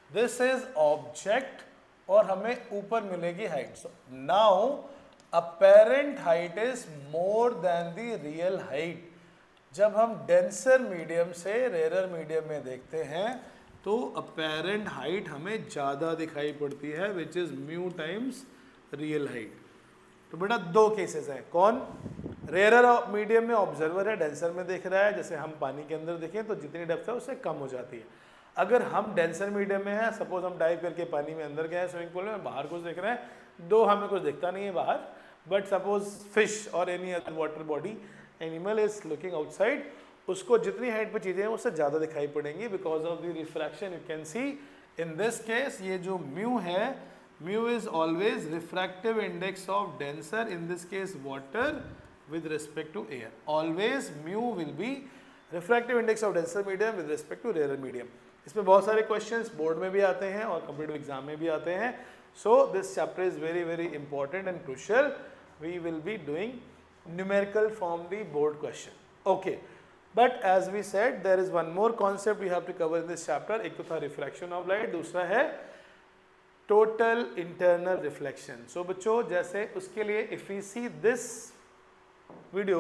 this is object और हमें ऊपर मिलेगी height. So now apparent height is more than the real height. जब हम डेंसर मीडियम से रेयर मीडियम में देखते हैं तो अपेरेंट हाइट हमें ज़्यादा दिखाई पड़ती है, which is mu times real height. तो बेटा दो केसेस हैं। कौन? रेयर मीडियम में ऑब्जर्वर है, डेंसर में देख रहा है, जैसे हम पानी के अंदर देखें तो जितनी डेप्थ है उससे कम हो जाती है। अगर हम डेंसर मीडियम में हैं, सपोज हम डाइव करके पानी में अंदर गए हैं स्विमिंग पूल में, बाहर कुछ देख रहे हैं, दो हमें कुछ दिखता नहीं है बाहर, बट सपोज फिश और any other water body animal is looking outside, उसको जितनी हाइट पे चीज़ें हैं उससे ज़्यादा दिखाई पड़ेंगी because of the refraction. You can see in this case ये जो म्यू है, mu is always refractive index of denser, in this case water with respect to air. Always mu will be refractive index of denser medium with respect to rarer medium. इसमें बहुत सारे questions board में भी आते हैं और competitive exam में भी आते हैं. So this chapter is very very important and crucial. We will be doing numerical from the board question. Okay. But as we said, there is one more concept we have to cover in this chapter. एक तो था refraction of light, दूसरा है total internal reflection. So बच्चों जैसे उसके लिए if we see this video,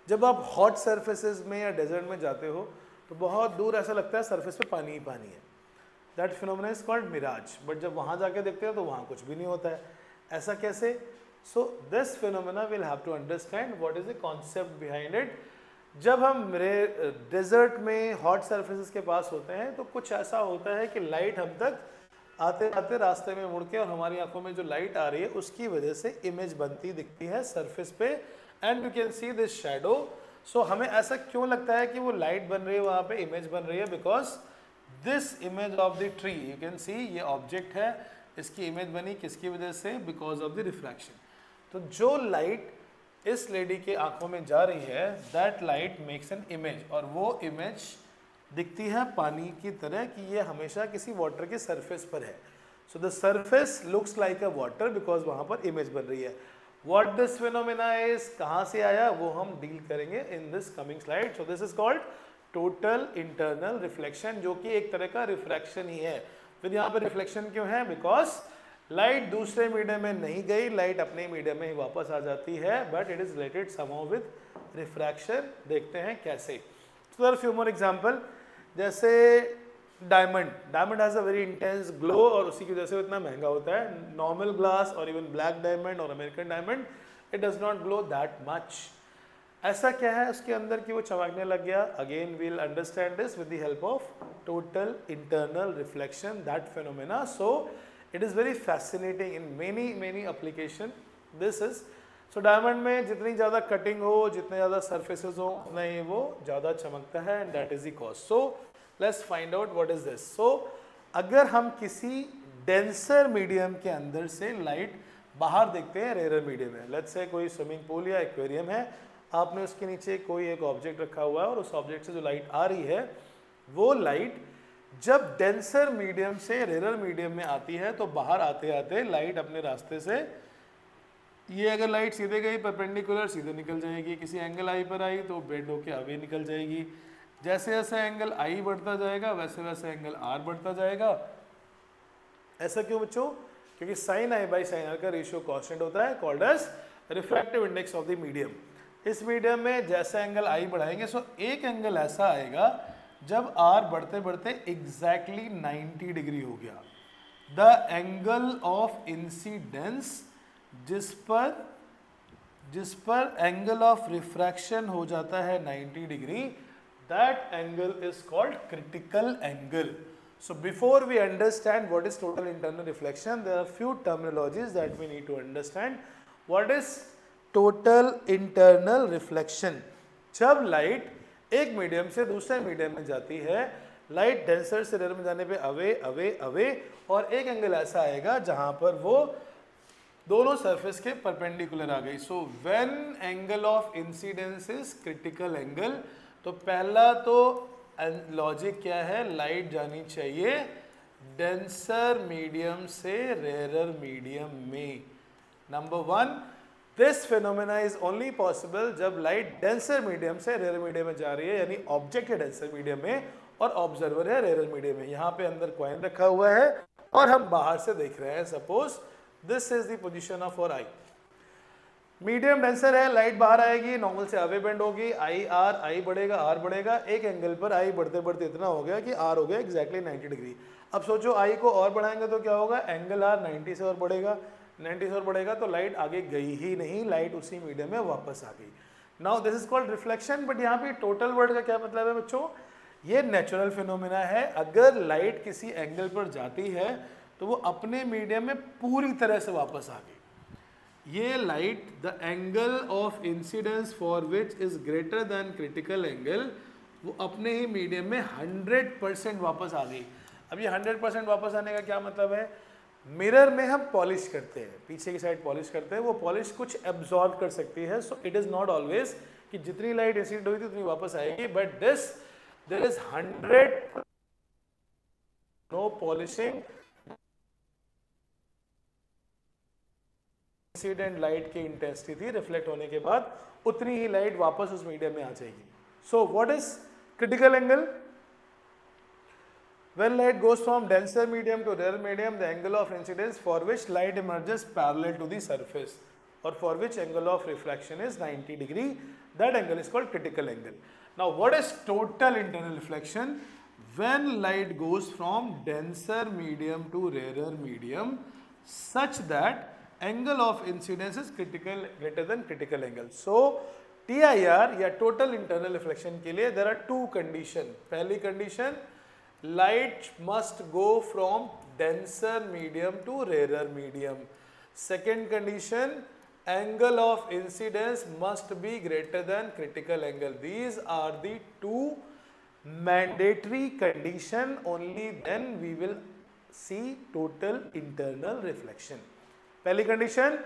जब आप हॉट सरफेसेस में या डेजर्ट में जाते हो तो बहुत दूर ऐसा लगता है सरफेस पे पानी ही पानी है, that phenomena is called mirage. But जब वहाँ जाके देखते हो तो वहाँ कुछ भी नहीं होता है। ऐसा कैसे? So this phenomena will have to understand what is the concept behind it. जब हम डेजर्ट में हॉट सरफेसेस के पास होते हैं तो कुछ ऐसा होता है कि लाइट हम तक आते आते रास्ते में मुड़ के और हमारी आंखों में जो लाइट आ रही है उसकी वजह से इमेज बनती दिखती है सरफेस पे, and you can see this shadow. So हमें ऐसा क्यों लगता है कि वो लाइट बन रही है, वहाँ पे इमेज बन रही है? Because this image of the tree, you can सी ये ऑब्जेक्ट है, इसकी इमेज बनी किसकी वजह से? Because of the refraction. तो जो लाइट इस लेडी के आंखों में जा रही है, that light makes an image, और वो इमेज दिखती है पानी की तरह कि ये हमेशा किसी वाटर के सरफेस पर है। So the surface looks like a water because वहाँ पर इमेज बन रही है। व्हाट दिस फिनोमेना इज, कहाँ से आया, वो हम डील करेंगे in this coming slide. So this is called total internal reflection, जो कि एक तरह का रिफ्रैक्शन ही है। फिर यहाँ पर रिफ्लेक्शन क्यों है? बिकॉज लाइट दूसरे मीडियम में नहीं गई, लाइट अपने मीडियम में ही वापस आ जाती है, but it is related somehow with refraction. देखते हैं कैसे। सो फ्यू मोर एग्जाम्पल, जैसे diamond has a very intense glow और उसी की वजह से वो इतना महंगा होता है। नॉर्मल ग्लास और इवन ब्लैक डायमंड और American diamond, it does not glow that much. ऐसा क्या है उसके अंदर कि वो चमकने लग गया? Again we'll understand this with the help of total internal reflection, that phenomena. So it is very fascinating in many many application this is. So diamond में जितनी ज़्यादा कटिंग हो, जितने ज़्यादा सरफेसेस हो, उतना ही वो ज़्यादा चमकता है, and that is the cause. So let's find out what is this. So अगर हम किसी डेंसर मीडियम के अंदर से लाइट बाहर देखते हैं रेयर मीडियम में, लेट्स से कोई स्विमिंग पूल या एक्वेरियम है, आपने उसके नीचे कोई एक ऑब्जेक्ट रखा हुआ है और उस ऑब्जेक्ट से जो लाइट आ रही है वो लाइट जब डेंसर मीडियम से रेरर मीडियम में आती है तो बाहर आते आते लाइट अपने रास्ते से, ये अगर लाइट सीधे गई परपेंडिकुलर सीधे निकल जाएगी, किसी एंगल आई पर आई तो बेंड होके आगे निकल जाएगी। जैसे जैसे एंगल आई बढ़ता जाएगा वैसे वैसे एंगल आर बढ़ता जाएगा। ऐसा क्यों बच्चों? क्योंकि sine i by sine r का रेशियो कांस्टेंट होता है, called as refractive index of the medium. इस मीडियम में जैसा एंगल आई बढ़ाएंगे सो एक एंगल ऐसा आएगा जब आर बढ़ते बढ़ते एग्जैक्टली 90 डिग्री हो गया। द एंगल ऑफ इंसिडेंस जिस पर एंगल ऑफ रिफ्रैक्शन हो जाता है 90 degree, that angle is called critical angle. So before we understand what is total internal reflection, there are few terminologies that we need to understand. What is total internal reflection? जब light एक medium से दूसरे medium में जाती है, light denser से rare में जाने पे अवे अवे अवे, और एक एंगल ऐसा आएगा जहां पर वो दोनों सरफेस के परपेंडिकुलर आ गई. So when angle of incidence is critical angle, तो पहला तो लॉजिक क्या है, लाइट जानी चाहिए डेंसर मीडियम से रेयरर मीडियम में. Number one, this phenomena is only possible जब लाइट डेंसर मीडियम से रेयर मीडियम में जा रही है, यानी ऑब्जेक्ट है डेंसर मीडियम में और ऑब्जर्वर है रेयर मीडियम में. यहाँ पे अंदर कॉइन रखा हुआ है और हम बाहर से देख रहे हैं. Suppose this is the position of our eye. Medium denser है, लाइट बाहर आएगी, नॉर्मल से अवे बेंड होगी, आई बढ़ेगा, आर बढ़ेगा. एक एंगल पर आई बढ़ते बढ़ते इतना हो गया कि आर हो गया एग्जैक्टली 90 डिग्री. अब सोचो आई को और बढ़ाएंगे तो क्या होगा, एंगल आर 90 से और बढ़ेगा, 90 से और बढ़ेगा तो लाइट आगे गई ही नहीं, लाइट उसी मीडियम में वापस आ गई. Now this is called reflection. But यहाँ पे टोटल वर्ड का क्या मतलब है बच्चों, ये नेचुरल फिनोमिना है. अगर लाइट किसी एंगल पर जाती है तो वो अपने मीडियम में पूरी तरह से वापस आ गई. ये light the angle of incidence for which is greater than critical angle, वो अपने ही मीडियम में 100% वापस आ गई. अब ये 100% वापस आने का क्या मतलब है, मिरर में हम पॉलिश करते हैं, पीछे की साइड पॉलिश करते हैं, वो पॉलिश कुछ एब्जॉर्ब कर सकती है. So it is not always कि जितनी लाइट इंसिडेंट हुई थी उतनी वापस आएगी. But this there is 100 no polishing. Incident light की इंटेंसिटी थी, रिफ्लेक्ट होने के बाद उतनी ही लाइट वापस उस मीडियम में आ जाएगी. सो what is critical angle? When light goes from denser medium to rarer medium, the angle of incidence for which light emerges parallel to the surface or for which angle of refraction is 90 degree, that angle is called critical angle. Now what is total internal reflection? When light goes from denser medium to rarer medium such that angle of incidence is critical greater than critical angle. So TIR या total internal reflection के लिए there are two condition. पहली condition, light must go from denser medium to rarer medium. Second condition, angle of incidence must be greater than critical angle. These are the two mandatory condition, only then we will see total internal reflection. पहली condition,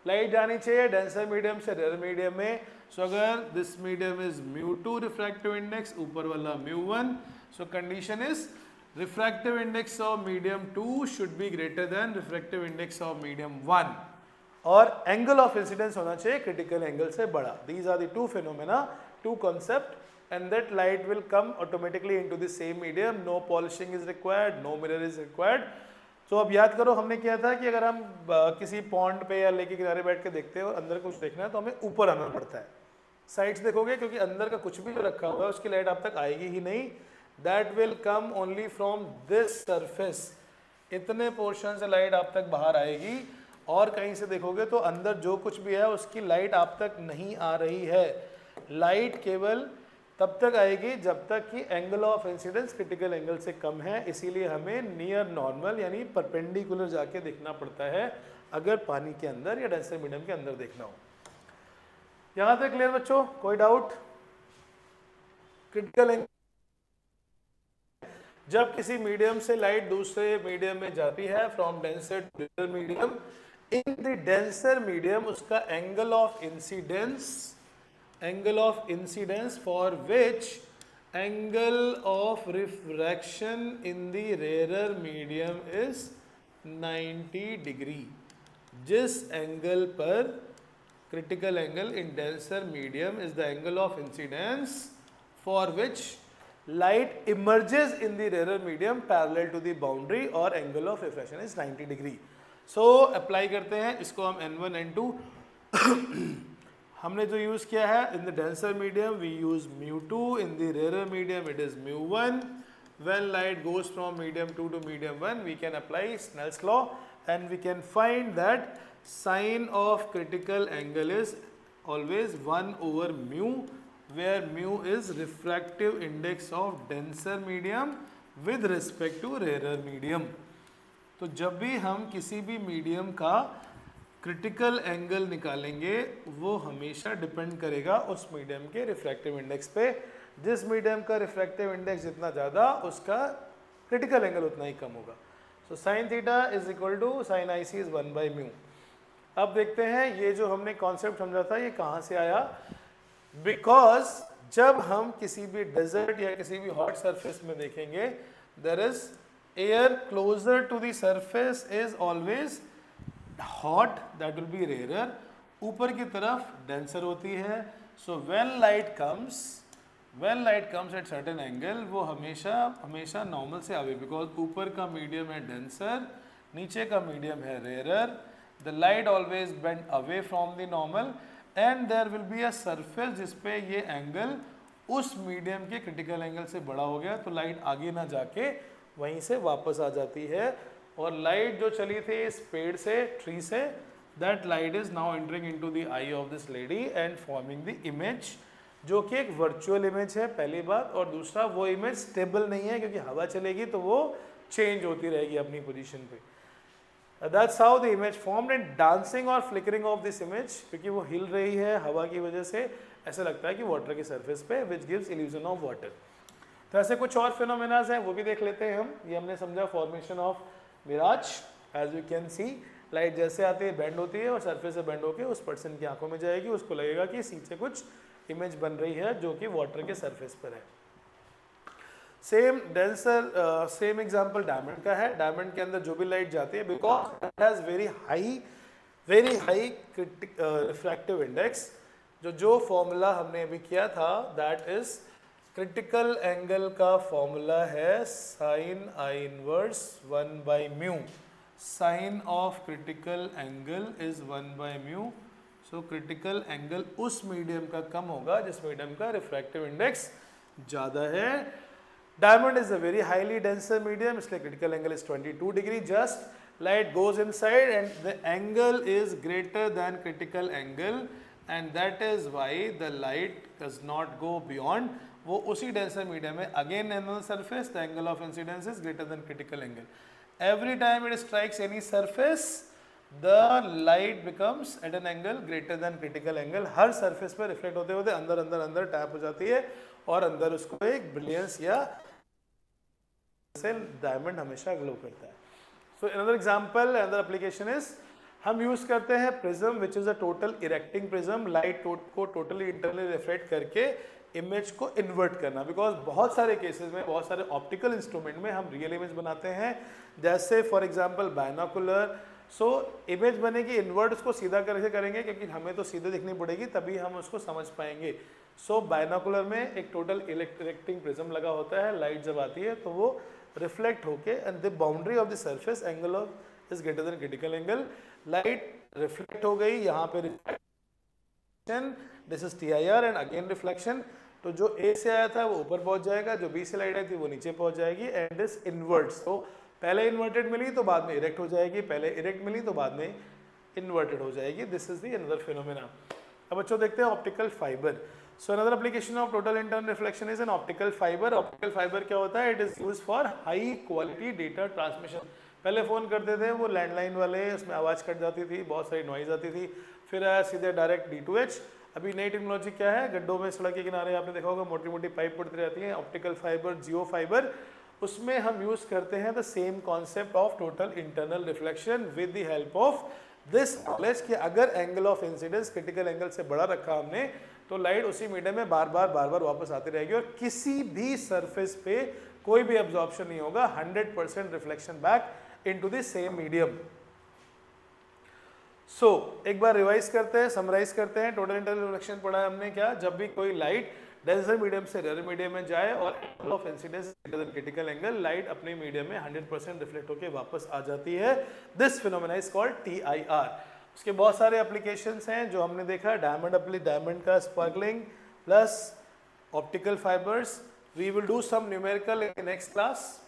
light जानी चाहिए denser medium से rare medium में. So अगर this medium is μ2 refractive index, ऊपर वाला μ1, so condition is refractive index of medium 2 should be greater than refractive index of medium 1 और angle of incidence होना चाहिए critical angle से बड़ा. These are the two phenomena, two concept, and that light will come automatically into the same medium. No polishing is required, no mirror is required. तो अब याद करो हमने किया था कि अगर हम किसी पॉन्ड पे या लेक के किनारे बैठ के देखते हैं और अंदर कुछ देखना है तो हमें ऊपर आना पड़ता है. साइड्स देखोगे क्योंकि अंदर का कुछ भी जो रखा हुआ है उसकी लाइट आप तक आएगी ही नहीं. That will come only from this surface. इतने पोर्शन से लाइट आप तक बाहर आएगी और कहीं से देखोगे तो अंदर जो कुछ भी है उसकी लाइट आप तक नहीं आ रही है. लाइट केवल तब तक आएगी जब तक कि angle of incidence critical angle से कम है. इसीलिए हमें नियर नॉर्मल यानी परपेंडिकुलर जाके देखना पड़ता है अगर पानी के अंदर या डेंसर मीडियम के अंदर देखना हो. यहाँ तक क्लियर बच्चों, कोई डाउट? क्रिटिकल एंगल जब किसी मीडियम से लाइट दूसरे मीडियम में जाती है, from denser to rare medium, in the denser medium उसका angle of incidence angle of incidence for which angle of refraction in the rarer medium is 90 degree. जिस angle पर critical angle in denser medium is the angle of incidence for which light emerges in the rarer medium parallel to the boundary or angle of refraction is 90 degree. So apply करते हैं इसको हम n1 n2 हमने जो use किया है in the denser medium we use mu2, in the rarer medium it is mu1. When light goes from medium 2 to medium 1 we can apply Snell's law and we can find that sine of critical angle is always 1 over mu, where mu is refractive index of denser medium with respect to rarer medium. तो जब भी हम किसी भी medium का critical angle निकालेंगे वो हमेशा डिपेंड करेगा उस मीडियम के रिफ्रैक्टिव इंडेक्स पे। जिस मीडियम का रिफ्रैक्टिव इंडेक्स जितना ज़्यादा उसका क्रिटिकल एंगल उतना ही कम होगा। So sine theta is equal to sine i c is 1 by mu. अब देखते हैं ये जो हमने कॉन्सेप्ट समझा था ये कहाँ से आया। बिकॉज जब हम किसी भी डेजर्ट या किसी भी हॉट सरफेस में देखेंगे there is air closer to the surface is always hot, that will be rarer, ऊपर की तरफ डेंसर होती है। So when light comes at certain angle वो हमेशा नॉर्मल से आवे, बिकॉज ऊपर का मीडियम है डेंसर, नीचे का मीडियम है rarer. The light always bend away from the normal and there will be a surface जिस पे ये एंगल उस मीडियम के क्रिटिकल एंगल से बड़ा हो गया तो लाइट आगे ना जाके वहीं से वापस आ जाती है। और लाइट जो चली थी इस पेड़ से, ट्री से, that light is now entering into the eye of this lady and forming the image, जो कि एक वर्चुअल इमेज है पहली बात। और दूसरा वो इमेज स्टेबल नहीं है क्योंकि हवा चलेगी तो वो चेंज होती रहेगी अपनी पोजीशन पे। That's how the image formed and dancing और flickering of this image, क्योंकि वो हिल रही है हवा की वजह से, ऐसा लगता है कि वाटर की सरफेस पे, which gives illusion of water। तो ऐसे कुछ और फिनोमेनाज हैं वो भी देख लेते हैं हम। ये हमने समझा formation of mirage. As you can see light जैसे आती है बेंड होती है और सरफेस से बेंड होकर उस पर्सन की आंखों में जाएगी, उसको लगेगा कि नीचे कुछ इमेज बन रही है जो कि वाटर के सरफेस पर है। सेम एग्जांपल डायमंड का है। डायमंड के अंदर जो भी लाइट जाती है because it has very high refractive index, जो फॉर्मूला हमने अभी किया था दैट इज क्रिटिकल एंगल का फॉर्मूला है sine i inverse 1 by mu. Sine of critical angle is 1 by mu. So critical angle उस मीडियम का कम होगा जिस मीडियम का रिफ्रैक्टिव इंडेक्स ज़्यादा है। Diamond is a very highly denser medium, इसलिए critical angle is 22 degree. Just light goes inside and the angle is greater than critical angle and that is why the light does not go beyond. वो उसी denser medium में again another surface, the angle of incidence is greater than critical angle. Every time it strikes any surface, the light becomes at an angle greater than critical angle. Her surface पर reflect होते होते अंदर tap हो जाती है और अंदर उसको एक ब्रिलियंस या से डायमंड हमेशा ग्लो करता है। So another example, another application is हम यूज करते हैं prism which is a total erecting prism. Light को टोटली इंटरनली रिफ्लेक्ट करके इमेज को इन्वर्ट करना, बिकॉज बहुत सारे केसेस में, बहुत सारे ऑप्टिकल इंस्ट्रूमेंट में हम रियल इमेज बनाते हैं, जैसे for example binocular. So image बनेगी इन्वर्ट, उसको सीधा करके करेंगे क्योंकि हमें तो सीधे दिखनी पड़ेगी तभी हम उसको समझ पाएंगे। सो बायनोकुलर में एक टोटल इरेक्टिंग प्रिज्म लगा होता है, लाइट जब आती है तो वो रिफ्लेक्ट होके and the boundary of the surface angle of is greater than critical angle. Light reflect हो गई, यहाँ पे reflection, this is TIR and again reflection. तो जो A से आया था वो ऊपर पहुंच जाएगा, जो B से लाइट आई थी वो नीचे पहुंच जाएगी एंड दिस इनवर्ट्स। तो पहले इन्वर्टेड मिली तो बाद में इरेक्ट हो जाएगी, पहले इरेक्ट मिली तो बाद में इन्वर्टेड हो जाएगी। This is the another phenomena. अब बच्चों देखते हैं optical fibre. So another application of total internal reflection is an optical fibre. Optical fibre क्या होता है? It is used for high quality data transmission. पहले फ़ोन करते थे वो लैंडलाइन वाले, उसमें आवाज़ कट जाती थी, बहुत सारी नॉइज आती थी, फिर आया सीधे डायरेक्ट D2H। अभी नई टेक्नोलॉजी क्या है, गड्ढों में सड़क के किनारे आपने देखा होगा मोटी मोटी पाइप पड़ती रहती हैं, ऑप्टिकल फाइबर, जियो फाइबर, उसमें हम यूज़ करते हैं the same concept of total internal reflection with the help of this knowledge कि अगर angle of incidence critical angle से बड़ा रखा हमने तो लाइट उसी मीडियम में बार बार वापस आती रहेगी और किसी भी सरफेस पे कोई भी एब्जॉर्प्शन नहीं होगा, 100% reflection back into the same medium. So एक बार रिवाइज करते हैं, समराइज करते हैं। टोटल इंटरनल रिफ्लेक्शन पढ़ा है हमने क्या, जब भी कोई लाइट डेंसर मीडियम से रेयर मीडियम में जाए और angle of incidence critical angle, light अपने मीडियम में 100% रिफ्लेक्ट होकर वापस आ जाती है। This phenomena is called TIR। उसके बहुत सारे एप्लीकेशंस हैं जो हमने देखा, डायमंड का sparkling plus optical fibres. We will do some numerical in next class.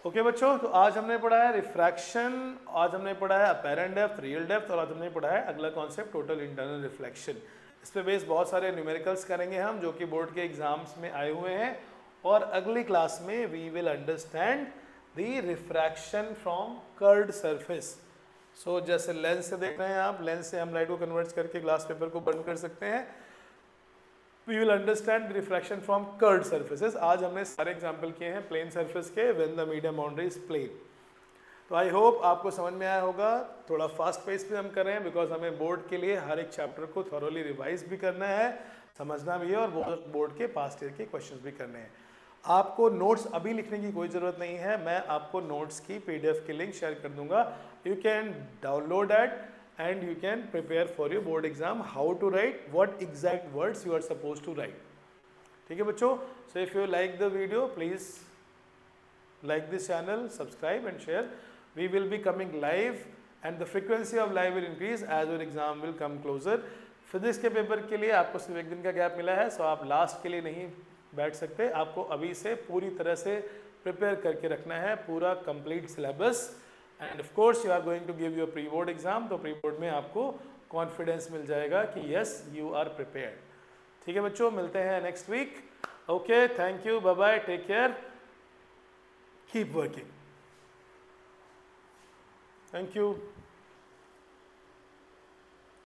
Okay बच्चों, तो आज हमने पढ़ा है रिफ्रैक्शन, आज हमने पढ़ा है अपैरेंट डेप्थ, रियल डेप्थ, और आज हमने पढ़ा है अगला कॉन्सेप्ट टोटल इंटरनल रिफ्लेक्शन। इस पे बेस बहुत सारे न्यूमेरिकल्स करेंगे हम जो कि बोर्ड के एग्जाम्स में आए हुए हैं, और अगली क्लास में we will understand the refraction from curved surface. So जैसे लेंस से देख रहे हैं आप, लेंस से हम लाइट को कन्वर्ट करके ग्लास पेपर को बर्न कर सकते हैं। We will understand the refraction from curved surfaces। आज हमने सारे एग्जाम्पल किए हैं प्लेन सरफेस के, when the medium boundary is plane। तो आई होप आपको समझ में आया होगा। थोड़ा फास्ट पेस पे हम कर रहे हैं बिकॉज हमें बोर्ड के लिए हर एक चैप्टर को थॉरोली रिवाइज भी करना है, समझना भी है, और बोर्ड के पास्ट ईयर के क्वेश्चंस भी करने हैं। आपको नोट्स अभी लिखने की कोई ज़रूरत नहीं है, मैं आपको नोट्स की PDF की लिंक शेयर कर दूंगा। You can download that and you can prepare for your board exam how to write, what exact words you are supposed to write। ठीक है बच्चों, so if you like the video please like this channel, subscribe and share। we will be coming live and the frequency of live will increase as your exam will come closer। Physics के paper के लिए आपको सिर्फ एक दिन का gap मिला है, सो आप लास्ट के लिए नहीं बैठ सकते, आपको अभी से पूरी तरह से प्रिपेयर करके रखना है पूरा complete syllabus. End of course you are going to give your pre board exam, तो प्री बोर्ड में आपको कॉन्फिडेंस मिल जाएगा कि यस यू आर प्रिपेयर्ड। ठीक है बच्चों, मिलते हैं next week. Okay, thank you, bye bye, take care, keep working, thank you.